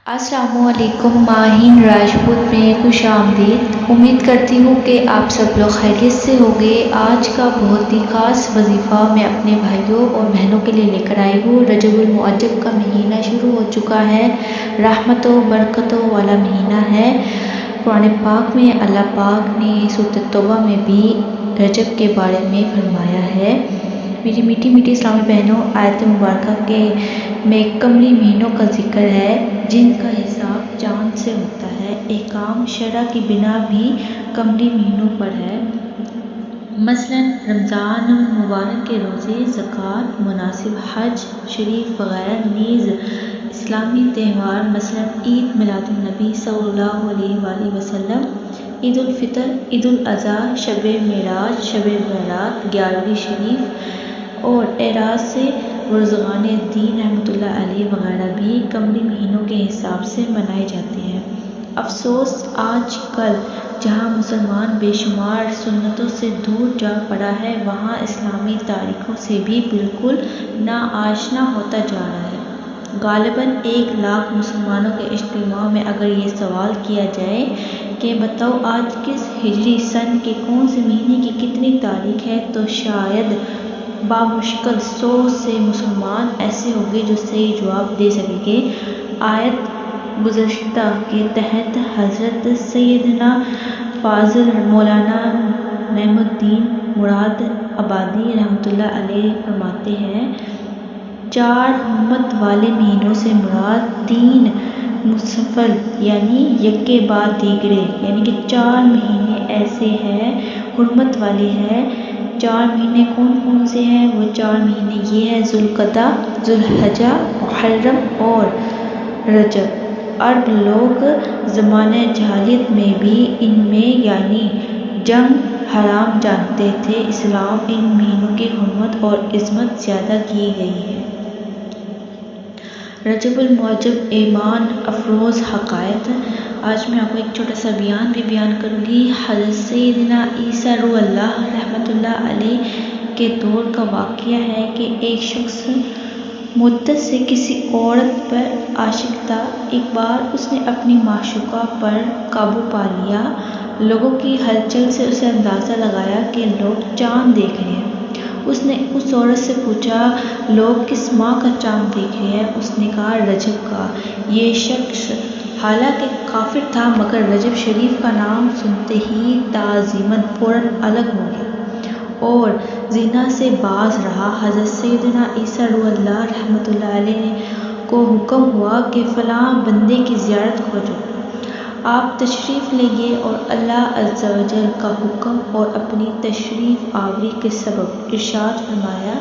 السلام علیکم ماہین راجپوت میں خوش آمدید۔ امید کرتی ہوں کہ آپ سب لوگ خیریت سے ہوگے۔ آج کا بہت ہی خاص وظیفہ میں اپنے بھائیوں اور بہنوں کے لیے لے کر آئی ہوں۔ رجب المعجب کا مہینہ شروع ہو چکا ہے، رحمتوں برکتوں والا مہینہ ہے۔ قرآن پاک میں اللہ پاک نے سورۃ توبہ میں بھی رجب کے بارے میں فرمایا ہے۔ میری میٹھی میٹھی اسلامی بہنوں، آیت مبارکہ میں قمری مہینوں کا ذکر ہے جن کا حساب چاند سے ہوتا ہے۔ احکام شرع کی بنا بھی قمری مہینوں پر ہے، مثلاً رمضان المبارک کے روزے، زکوٰۃ، مناسک حج شریف وغیرہ۔ نیز اسلامی تہوار مثلاً عید میلاد النبی صلی اللہ علیہ وآلہ وسلم، عید الفطر، عید الاضحیٰ، شب معراج، شب برات، 11ویں شریف اور اعراض سے بزرگان دین رحمۃ اللہ علیہ وغیرہ بھی قمری مہینوں کے حساب سے منائے جاتے ہیں۔ افسوس، آج کل جہاں مسلمان بے شمار سنتوں سے دور جا پڑا ہے، وہاں اسلامی تاریخوں سے بھی بالکل ناآشنا ہوتا جا رہا ہے۔ غالباً 1,00,000 مسلمانوں کے اجتماع میں اگر یہ سوال کیا جائے کہ بتاؤ آج کس ہجری سن کے کون سے مہینے کی کتنی تاریخ ہے، تو شاید بامشکل 100 سے مسلمان ایسے ہوں گے جو صحیح جواب دے سکیں گے۔ آیت گزشتہ کے تحت حضرت سیدنا فاضل مولانا نعیم الدین مراد آبادی رحمۃ اللہ علیہ فرماتے ہیں، 4 حرمت والے مہینوں سے مراد 3 مفصل یعنی یکے بعد دیگرے، یعنی کہ 4 مہینے ایسے ہیں حرمت والے ہیں۔ 4 مہینے کون کون سے ہیں؟ وہ 4 مہینے یہ ہیں: ذوالقعدہ، ذوالحجہ، محرم اور رجب۔ عرب لوگ زمانہ جاہلیت میں بھی ان میں یعنی جنگ حرام جانتے تھے۔ اسلام ان مہینوں کی حرمت اور عظمت زیادہ کی گئی ہے۔ رجب المعجب ایمان افروز حقائق۔ آج میں آپ کو ایک چھوٹا سا بیان بھی بیان کروں گی۔ حضرت سیدنا عیسیٰ روح اللہ رحمۃ اللہ علیہ کے دور کا واقعہ ہے کہ ایک شخص مدت سے کسی عورت پر عاشق تھا۔ ایک بار اس نے اپنی معشوقہ پر قابو پا لیا۔ لوگوں کی ہلچل سے اسے اندازہ لگایا کہ لوگ چاند دیکھ رہے ہیں۔ اس نے اس عورت سے پوچھا، لوگ کس ماہ کا چاند دیکھ رہے ہیں؟ اس نے کہا، رجب کا۔ یہ شخص حالانکہ کافر تھا مگر رجب شریف کا نام سنتے ہی تعظیماً فوراً الگ ہو گیا اور زنا سے باز رہا۔ حضرت سیدنا عیسیٰ روح اللہ رحمۃ اللہ علیہ کو حکم ہوا کہ فلاں بندے کی زیارت ہو جاؤ۔ آپ تشریف لے گئے اور اللہ عز و جل کا حکم اور اپنی تشریف آوری کے سبب ارشاد فرمایا۔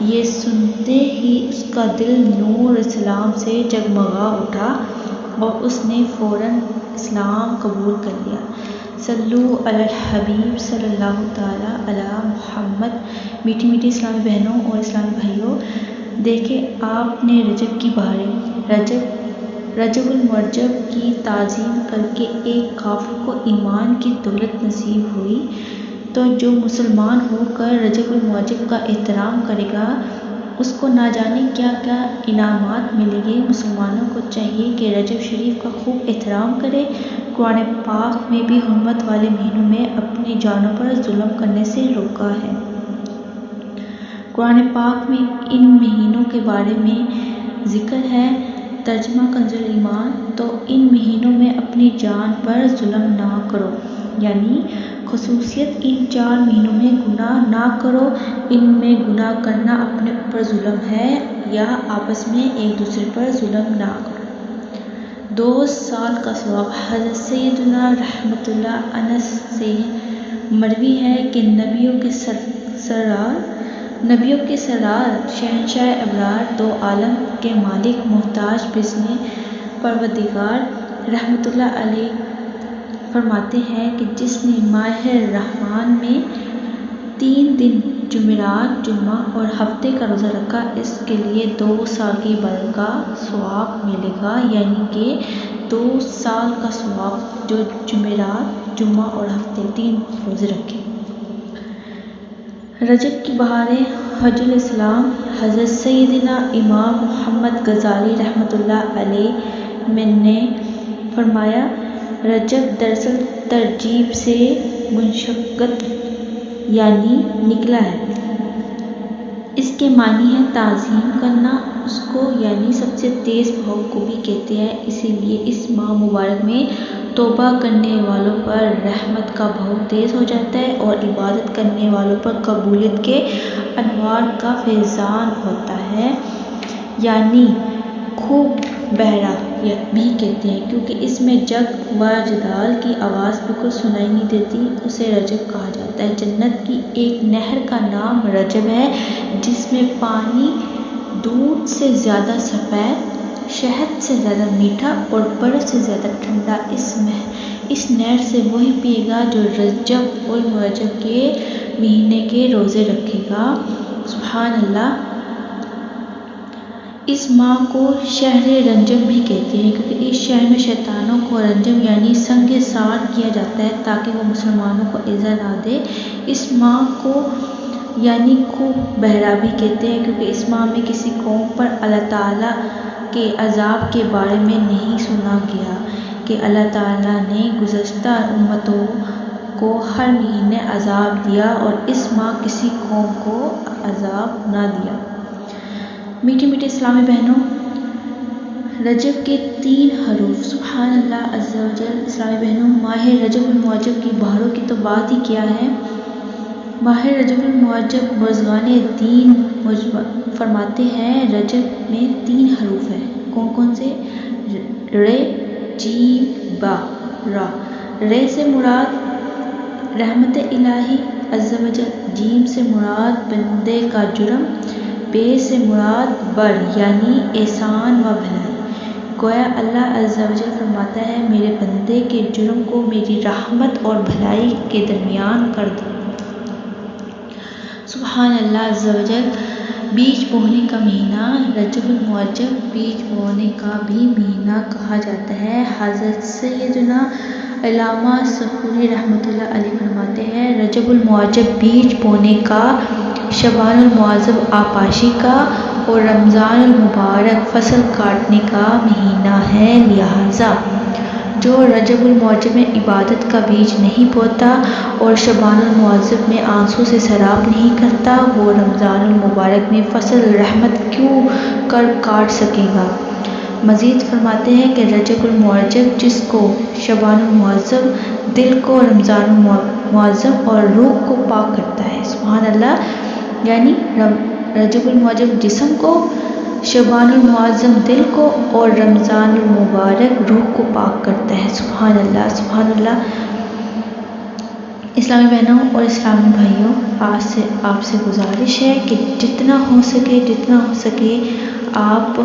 یہ سنتے ہی اس کا دل نور اسلام سے جگمگا اٹھا اور اس نے فوراً اسلام قبول کر لیا۔ صلو علی الحبیب صلی اللہ تعالیٰ علی محمد۔ میٹھی میٹھی اسلامی بہنوں اور اسلامی بھائیوں، دیکھیں آپ نے رجب کی بہاریں، رجب المعجب کی تعظیم کر کے ایک کافر کو ایمان کی دولت نصیب ہوئی، تو جو مسلمان ہو کر رجب المعجب کا احترام کرے گا اس کو نہ جانے کیا کیا انعامات ملیں گے۔ مسلمانوں کو چاہیے کہ رجب شریف کا خوب احترام کرے۔ قرآن پاک میں بھی حرمت والے مہینوں میں اپنی جانوں پر ظلم کرنے سے روکا ہے۔ قرآن پاک میں ان مہینوں کے بارے میں ذکر ہے۔ ترجمہ کنز ایمان۔ تو ان مہینوں میں اپنی جان پر ظلم نہ کرو، یعنی خصوصیت ان 4 مہینوں میں گناہ نہ کرو۔ ان میں گناہ کرنا اپنے اوپر ظلم ہے یا آپس میں ایک دوسرے پر ظلم نہ کرو۔ 2 سال کا ثواب۔ حضرت سیدنا رحمۃ اللہ انس سے مروی ہے کہ نبیوں کے سردار شہنشاہ ابرار، 2 عالم کے مالک، محتاج بزم پروردگار رحمۃ اللہ علیہ فرماتے ہیں کہ جس نے ماہ رمضان میں 3 دن جمعرات، جمعہ اور ہفتے کا روزہ رکھا، اس کے لیے 2 سال کی عبادت کا ثواب ملے گا، یعنی کہ 2 سال کا ثواب جو جمعرات، جمعہ اور ہفتے 3 روزے رکھے۔ رجب کی بہاریں۔ حج الاسلام۔ حضرت سیدنا امام محمد غزالی رحمۃ اللہ علیہ میں نے فرمایا رجب دراصل ترجیب سے منشقت یعنی نکلا ہے، اس کے معنی ہے تعظیم کرنا، اس کو یعنی سب سے تیز بہاؤ کو بھی کہتے ہیں، اسی لیے اس ماہ مبارک میں توبہ کرنے والوں پر رحمت کا بہاؤ تیز ہو جاتا ہے اور عبادت کرنے والوں پر قبولیت کے انوار کا فیضان ہوتا ہے، یعنی خوب بہرا بھی کہتے ہیں کیونکہ اس میں جگ و جدال کی آواز بالکل سنائی نہیں دیتی، اسے رجب کہا جاتا ہے۔ جنت کی ایک نہر کا نام رجب ہے جس میں پانی دودھ سے زیادہ سفید، شہد سے زیادہ میٹھا اور برف سے زیادہ ٹھنڈا، اس نہر سے وہی پیے گا جو رجب المرجب کے مہینے کے روزے رکھے گا۔ سبحان اللہ۔ اس ماہ کو شہر رنجم بھی کہتے ہیں کیونکہ اس شہر میں شیطانوں کو رنجم یعنی سنگ سار کیا جاتا ہے تاکہ وہ مسلمانوں کو ایذا نہ دے۔ اس ماہ کو یعنی خوب بہرا بھی کہتے ہیں کیونکہ اس ماہ میں کسی قوم پر اللہ تعالیٰ کے عذاب کے بارے میں نہیں سنا گیا کہ اللہ تعالیٰ نے گزشتہ امتوں کو ہر مہینے عذاب دیا اور اس ماہ کسی قوم کو عذاب نہ دیا۔ میٹھی میٹھی اسلامی بہنوں، رجب کے 3 حروف سبحان اللہ عز و جل۔ اسلامی بہنوں، ماہ رجب المعجب کی بہاروں کی تو بات ہی کیا ہے۔ ماہ رجب المعجب برزگان دین فرماتے ہیں رجب میں 3 حروف ہیں، کون کون سے؟ ر جیم با را۔ ر سے مراد رحمت الہی عز و جل، جیم سے مراد بندے کا جرم، بے سے مراد بر یعنی احسان و بھلائی۔ گویا اللہ عز و جل فرماتا ہے میرے بندے کے جرم کو میری رحمت اور بھلائی کے درمیان کر دو۔ سبحان اللہ عز و جل۔ بیج بونے کا مہینہ رجب المعجب بیج بونے کا بھی مہینہ کہا جاتا ہے۔ حضرت سیدنا علامہ سحوری رحمۃ اللہ علیہ فرماتے ہیں رجب المعجب بیج بونے کا، شعبان المعظم آبپاشی کا اور رمضان المبارک فصل کاٹنے کا مہینہ ہے، لہٰذا جو رجب المعجب میں عبادت کا بیج نہیں بوتا اور شعبان المعظم میں آنسوں سے سیراب نہیں کرتا وہ رمضان المبارک میں فصل رحمت کیوں کر کاٹ سکے گا۔ مزید فرماتے ہیں کہ رجب المعجب جس کو شعبان المعظم دل کو رمضان المعظم اور روح کو پاک کرتا ہے۔ سبحان اللہ، یعنی رجب المعجب جسم کو، شعبان المعظم دل کو اور رمضان المبارک روح کو پاک کرتا ہے۔ سبحان اللہ، سبحان اللہ۔ اسلامی بہنوں اور اسلامی بھائیوں، آپ سے گزارش ہے کہ جتنا ہو سکے آپ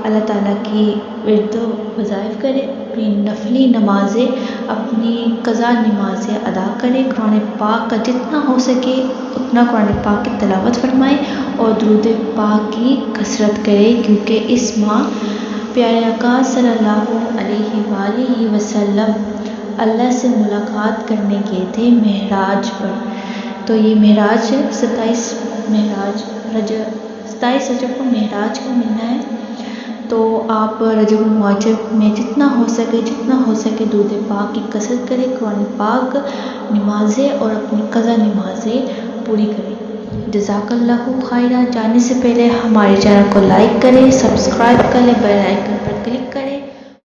اللہ تعالیٰ کی ورد و وظائف کریں، اپنی نفلی نمازیں، اپنی قضا نمازیں ادا کریں، قرآن پاک کا جتنا ہو سکے اتنا قرآن پاک کی تلاوت فرمائیں اور درود پاک کی کثرت کریں کیونکہ اس ماہ پیارے آقا صلی اللہ علیہ وآلہ وسلم اللہ سے ملاقات کرنے گئے تھے معراج پر۔ تو یہ معراج 27 رجب کو معراج کا مہینہ ہے، تو آپ رجب المعجب میں جتنا ہو سکے درود پاک کی کثرت کریں، قرآن پاک نمازیں اور اپنی قضا نمازیں پوری کریں۔ جزاک اللہ خیرہ۔ جانے سے پہلے ہمارے چینل کو لائک کریں، سبسکرائب کریں، بیل آئیکن پر کلک کریں